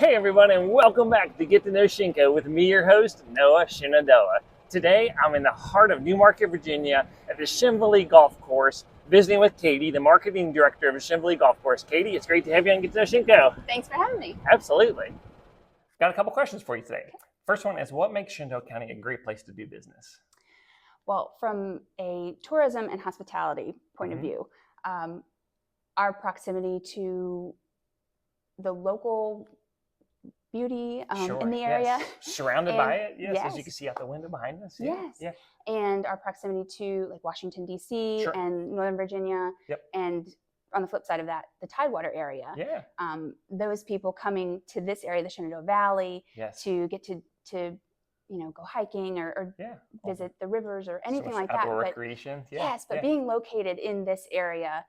Hey everyone, and welcome back to Get to Know Shenko with me, your host, Noah Shenandoah. Today, I'm in the heart of Newmarket, Virginia at the Shenvalee Golf Course, visiting with Katie, the marketing director of the Shenvalee Golf Course. Katie, it's great to have you on Get to Know Shenko. Thanks for having me. Absolutely. Got a couple questions for you today. First one is, what makes Shenandoah County a great place to do business? Well, from a tourism and hospitality point of view, our proximity to the local beauty in the area. Yes. Surrounded by it, yes, as you can see out the window behind us. Yes. And our proximity to like Washington, D.C. and Northern Virginia. And on the flip side of that, the Tidewater area. Those people coming to this area, the Shenandoah Valley, to get to go hiking or visit the rivers or anything like that. Outdoor recreation. But being located in this area,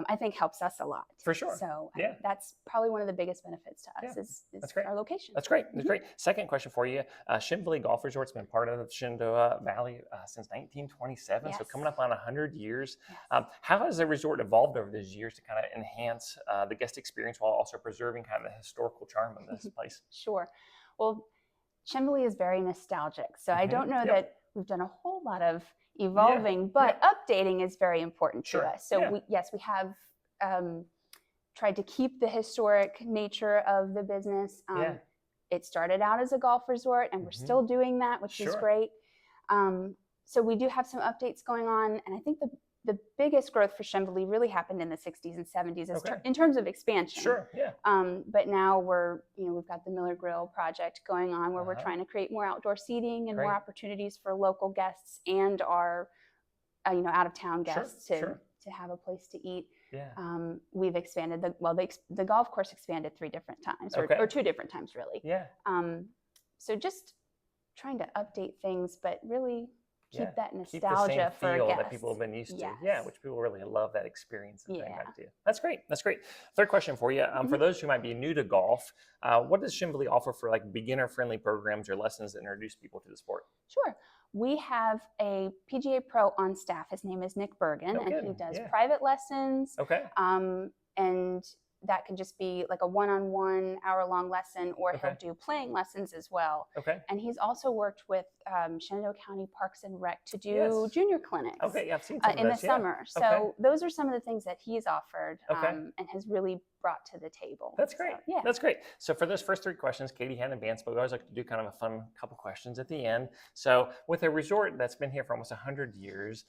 I think helps us a lot. For sure. So that's probably one of the biggest benefits to us is our location. That's great. That's great. Second question for you. Shenvalee Golf Resort's been part of the Shenandoah Valley since 1927, so coming up on 100 years. How has the resort evolved over those years to kind of enhance the guest experience while also preserving kind of the historical charm of this place? Sure. Well, Shenvalee is very nostalgic, so I don't know that we've done a whole lot of evolving, but updating is very important to us. So we have tried to keep the historic nature of the business. It started out as a golf resort, and we're still doing that, which is great. So we do have some updates going on, and I think the biggest growth for Shenvalee really happened in the 60s and 70s in terms of expansion. But now we've got the Miller Grill project going on where we're trying to create more outdoor seating and more opportunities for local guests and our out of town guests to have a place to eat. We've expanded the golf course expanded 3 different times or 2 different times really. So just trying to update things, but really keep that nostalgia for guests that people have been used to. Which people really love that experience and thing back to. That's great. That's great. Third question for you. For those who might be new to golf, what does Shenvalee offer for like beginner friendly programs or lessons that introduce people to the sport? Sure. We have a PGA pro on staff. His name is Nick Bergen, and he does private lessons. And that can just be like a one-on-one hour-long lesson, or he'll do playing lessons as well. And he's also worked with Shenandoah County Parks and Rec to do junior clinics I've seen some in the summer. So those are some of the things that he's offered and has really brought to the table. That's great. So, that's great. So for those first 3 questions, Katie had in advance, but we always like to do kind of a fun couple questions at the end. So with a resort that's been here for almost 100 years,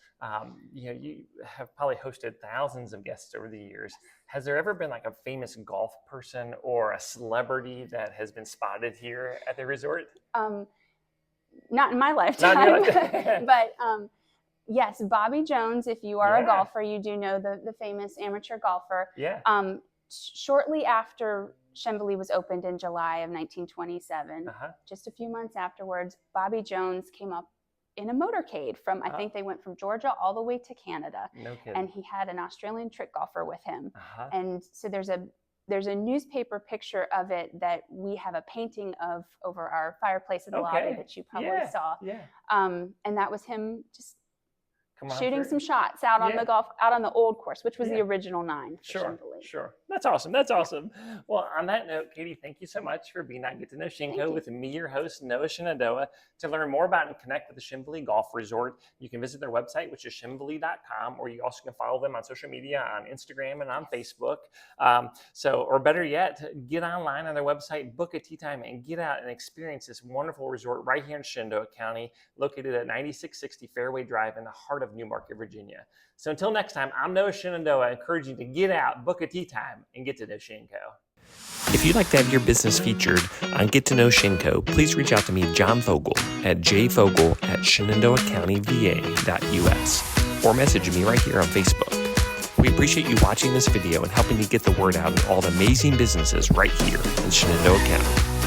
you have probably hosted thousands of guests over the years. Has there ever been like a famous golf person or a celebrity that has been spotted here at the resort? Not in my lifetime, but yes, Bobby Jones, if you are a golfer, you do know the famous amateur golfer. Shortly after Shenvalee was opened in July of 1927, just a few months afterwards, Bobby Jones came up in a motorcade from, I think they went from Georgia all the way to Canada. No kidding. And he had an Australian trick golfer with him. And so there's a newspaper picture of it that we have a painting of over our fireplace in the lobby that you probably saw. And that was him just shooting some shots out on the old course, which was the original 9 for Shenvalee. Sure. That's awesome. That's awesome. Well, on that note, Katie, thank you so much for being on Get to Know Shenko with me, your host, Noah Shenandoah. To learn more about and connect with the Shenvalee Golf Resort, you can visit their website, which is shenvalee.com, or you also can follow them on social media on Instagram and on Facebook. Or better yet, get online on their website, book a tee time, and get out and experience this wonderful resort right here in Shenandoah County, located at 9660 Fairway Drive in the heart of Newmarket, Virginia. So until next time, I'm Noah Shenandoah, encouraging you to get out, book a tee time, and get to know Shenko. If you'd like to have your business featured on Get to Know Shenko, please reach out to me, John Fogel, at jfogel@shenandoahcountyva.us, or message me right here on Facebook. We appreciate you watching this video and helping to get the word out on all the amazing businesses right here in Shenandoah County.